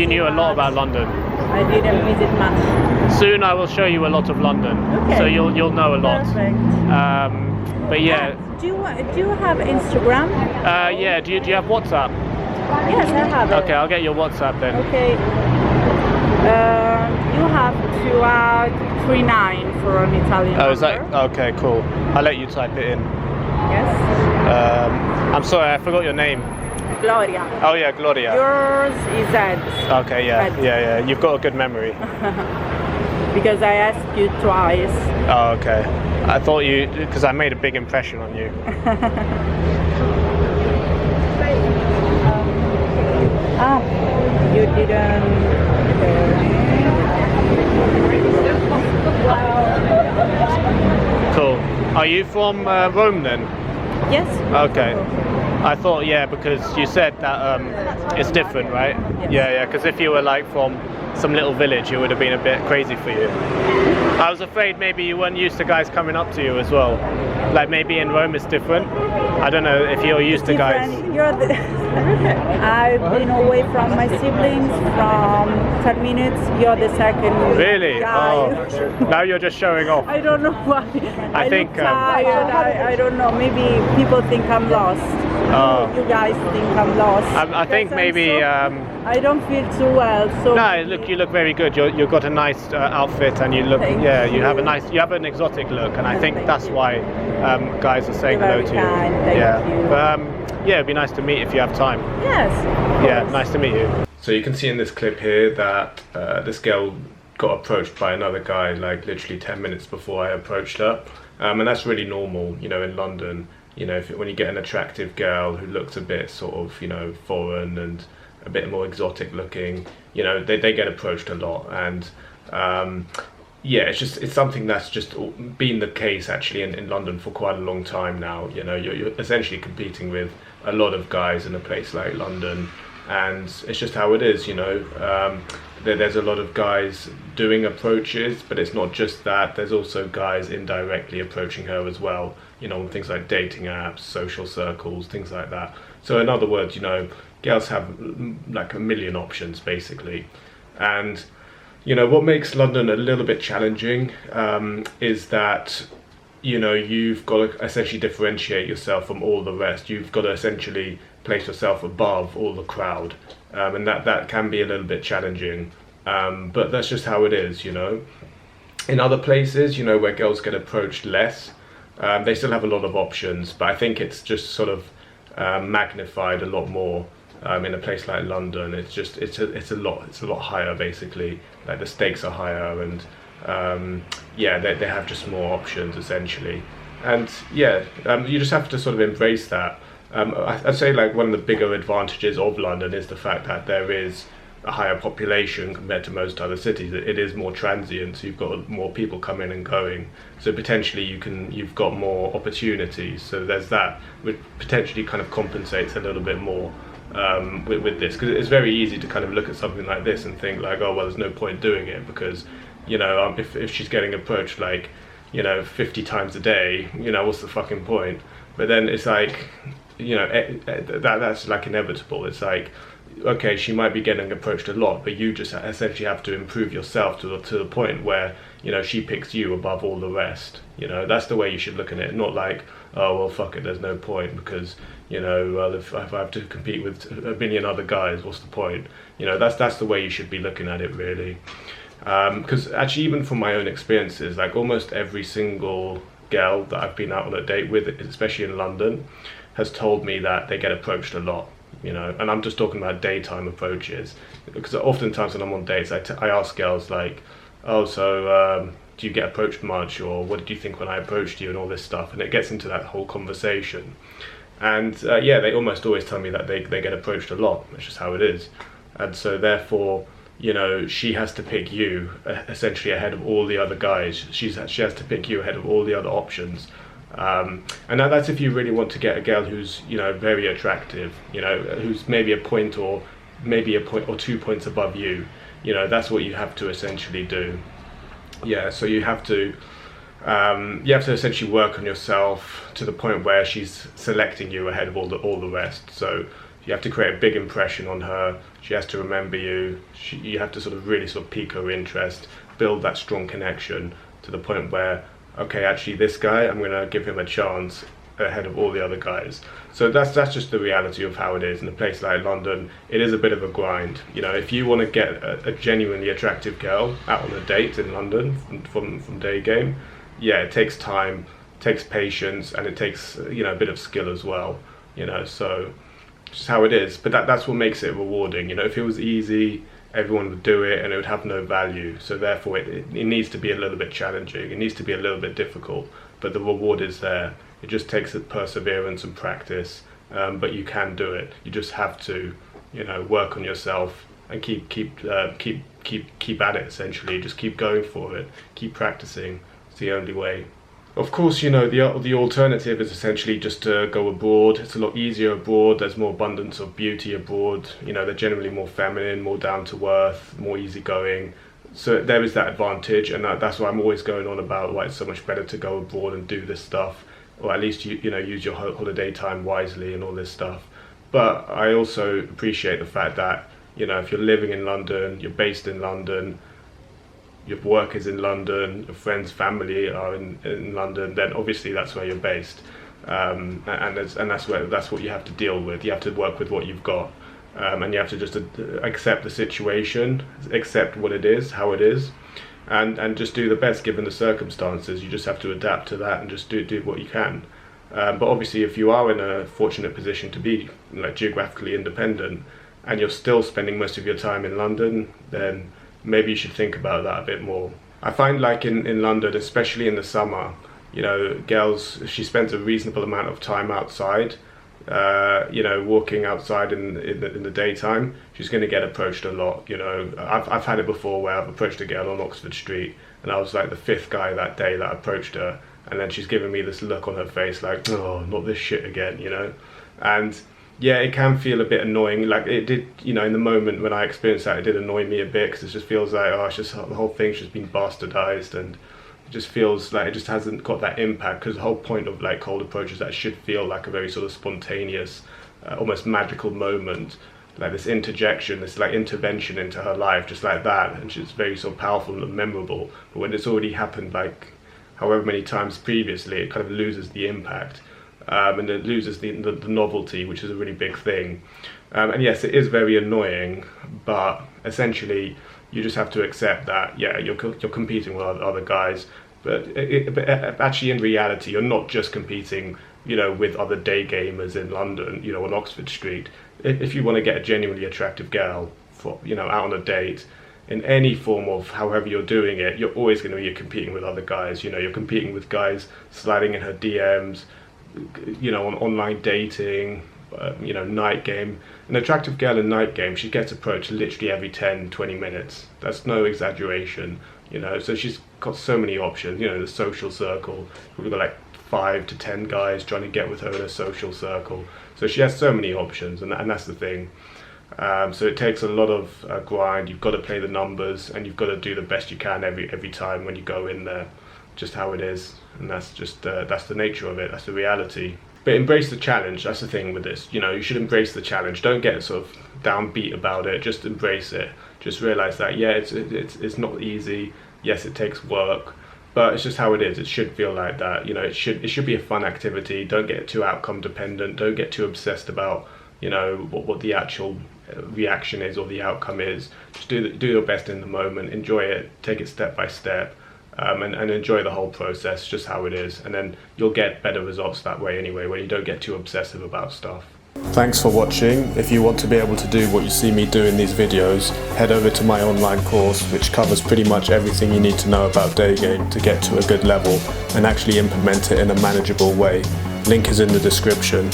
you knew a lot about London. I didn't visit much. Soon I will show you a lot of London, Okay. so you'll know a lot. Perfect. But yeah, Do you have Instagram? yeah. Do you have WhatsApp? Yes, I have it. Okay, I'll get your WhatsApp then. Okay. You have to add 39 for an Italian Oh, is that number. okay? Cool. I'll let you type it in. Yes. I'm sorry, I forgot your name. Gloria. Oh yeah, Gloria. Yours is Ed. Okay, yeah, Ed. yeah. You've got a good memory. Because I asked you twice. Oh, okay. I thought you, because I made a big impression on you. You didn't. Cool. Are you from Rome then? Yes. Okay. I thought, yeah, because you said that it's different, right? Yes. Yeah. Because if you were like from some little village, it would have been a bit crazy for you. I was afraid maybe you weren't used to guys coming up to you as well. Like maybe in Rome it's different. I don't know if you're used to guys. I've been away from my siblings from 10 minutes. You're the second Really? guy. Oh, now you're just showing off. I don't know why. I think, look tired. I don't know. Maybe people think I'm lost. Oh. You guys think I'm lost. I think Because maybe. I don't feel too well. So No, look, you look very good. You've got a nice outfit, and you look, Thank you have you have an exotic look, and I think Thank that's you. why guys are saying You're hello very to you. kind, thank you. But yeah, it'd be nice to meet if you have time. yes. of Yeah, course. nice to meet you. So you can see in this clip here that this girl got approached by another guy like literally 10 minutes before I approached her, and that's really normal, you know, in London. You know, when you get an attractive girl who looks a bit sort of, you know, foreign and a bit more exotic looking, you know, they get approached a lot. And yeah, it's something that's just been the case actually in London for quite a long time now. You know, you're essentially competing with a lot of guys in a place like London, and it's just how it is, you know. There's a lot of guys doing approaches, but it's not just that. There's also guys indirectly approaching her as well, you know, on things like dating apps, social circles, things like that. So in other words, you know, girls have like a million options basically. And you know, what makes London a little bit challenging is that, you know, you've got to essentially differentiate yourself from all the rest. You've got to essentially place yourself above all the crowd, and that can be a little bit challenging, but that's just how it is, you know. In other places, you know, where girls get approached less, they still have a lot of options, but I think it's just sort of magnified a lot more. In a place like London, it's a lot higher basically. Like the stakes are higher, and yeah, they have just more options essentially. And yeah, you just have to sort of embrace that. I'd say like one of the bigger advantages of London is the fact that there is a higher population compared to most other cities. It is more transient, so you've got more people coming and going. So potentially you've got more opportunities. So there's that, which potentially kind of compensates a little bit more. With this, because it's very easy to kind of look at something like this and think like, oh well, there's no point doing it, because you know, if she's getting approached like, you know, 50 times a day, you know, what's the fucking point? But then it's like, you know, that's like inevitable. It's like, okay, she might be getting approached a lot, but you just essentially have to improve yourself to the point where, you know, she picks you above all the rest. You know, that's the way you should look at it. Not like, oh well, fuck it, there's no point, because, you know, well, if I have to compete with a million other guys, what's the point? You know, that's the way you should be looking at it, really. Because actually, even from my own experiences, like almost every single girl that I've been out on a date with, especially in London, has told me that they get approached a lot. You know, and I'm just talking about daytime approaches, because oftentimes when I'm on dates, I ask girls like, oh, so do you get approached much, or what did you think when I approached you, and all this stuff, and it gets into that whole conversation. And yeah, they almost always tell me that they get approached a lot. That's just how it is. And so therefore, you know, she has to pick you essentially ahead of all the other guys. She has to pick you ahead of all the other options. And that's if you really want to get a girl who's, you know, very attractive, you know, who's maybe a point or 2 points above you. You know, that's what you have to essentially do. Yeah, so you have to essentially work on yourself to the point where she's selecting you ahead of all the rest. So You have to create a big impression on her. She has to remember you. You have to sort of really sort of pique her interest, build that strong connection to the point where, okay, actually this guy, I'm going to give him a chance ahead of all the other guys. So that's just the reality of how it is. In a place like London, it is a bit of a grind. You know, if you want to get a genuinely attractive girl out on a date in London from daygame, yeah, it takes time, takes patience, and it takes, you know, a bit of skill as well, you know. So just how it is. But that's what makes it rewarding. You know, if it was easy, everyone would do it and it would have no value. So therefore it needs to be a little bit challenging, it needs to be a little bit difficult, but the reward is there. It just takes perseverance and practice, but you can do it. You just have to, you know, work on yourself and keep at it. Essentially, just keep going for it, keep practicing. It's the only way. Of course, you know, the alternative is essentially just to go abroad. It's a lot easier abroad. There's more abundance of beauty abroad. You know, they're generally more feminine, more down to earth, more easygoing. So there is that advantage, and that's why I'm always going on about why it's so much better to go abroad and do this stuff, or at least you know, use your holiday time wisely and all this stuff. But I also appreciate the fact that, you know, if you're living in London, you're based in London, your work is in London, your friends, family are in London, then obviously that's where you're based, and that's what you have to deal with. You have to work with what you've got, and you have to just accept the situation, accept what it is, how it is, and just do the best given the circumstances. You just have to adapt to that and just do what you can. But obviously, if you are in a fortunate position to be, like, geographically independent, and you're still spending most of your time in London, then maybe you should think about that a bit more. I find, like, in London, especially in the summer, you know, girls, if she spends a reasonable amount of time outside, you know, walking outside in the daytime, she's going to get approached a lot. You know, I've had it before where I've approached a girl on Oxford Street, and I was like the 5th guy that day that approached her, and then she's giving me this look on her face like, oh, not this shit again, you know. And yeah, it can feel a bit annoying. Like, it did, you know, in the moment when I experienced that, it did annoy me a bit, because it just feels like, oh, it's just, the whole thing's just been bastardized, and it just feels like it just hasn't got that impact, because the whole point of, like, cold approach is that it should feel like a very sort of spontaneous, almost magical moment, like this interjection, this, like, intervention into her life, just like that, and it's very sort of powerful and memorable. But when it's already happened, like, however many times previously, it kind of loses the impact. And it loses the novelty, which is a really big thing. And yes, it is very annoying, but essentially you just have to accept that, yeah, you're competing with other guys, but actually in reality you're not just competing, you know, with other day gamers in London, you know, on Oxford Street. If you want to get a genuinely attractive girl, for, you know, out on a date, in any form of however you're doing it, you're always going to be competing with other guys. You know, you're competing with guys sliding in her DMs, you know, on online dating, you know, night game. An attractive girl in night game, she gets approached literally every 10-20 minutes. That's no exaggeration, you know. So she's got so many options. You know, the social circle, we've got like 5 to 10 guys trying to get with her in a social circle. So she has so many options, and that's the thing. So it takes a lot of grind. You've got to play the numbers, and you've got to do the best you can every time when you go in there. Just how it is, and that's just that's the nature of it. That's the reality. But embrace the challenge. That's the thing with this. You know, you should embrace the challenge. Don't get sort of downbeat about it. Just embrace it. Just realize that, yeah, it's not easy. Yes, it takes work, but it's just how it is. It should feel like that. You know, it should be a fun activity. Don't get too outcome dependent. Don't get too obsessed about, you know, what the actual reaction is or the outcome is. Just do your best in the moment. Enjoy it. Take it step by step. And enjoy the whole process, just how it is, and then you'll get better results that way anyway, when you don't get too obsessive about stuff. Thanks for watching. If you want to be able to do what you see me do in these videos, head over to my online course, which covers pretty much everything you need to know about daygame to get to a good level and actually implement it in a manageable way. Link is in the description.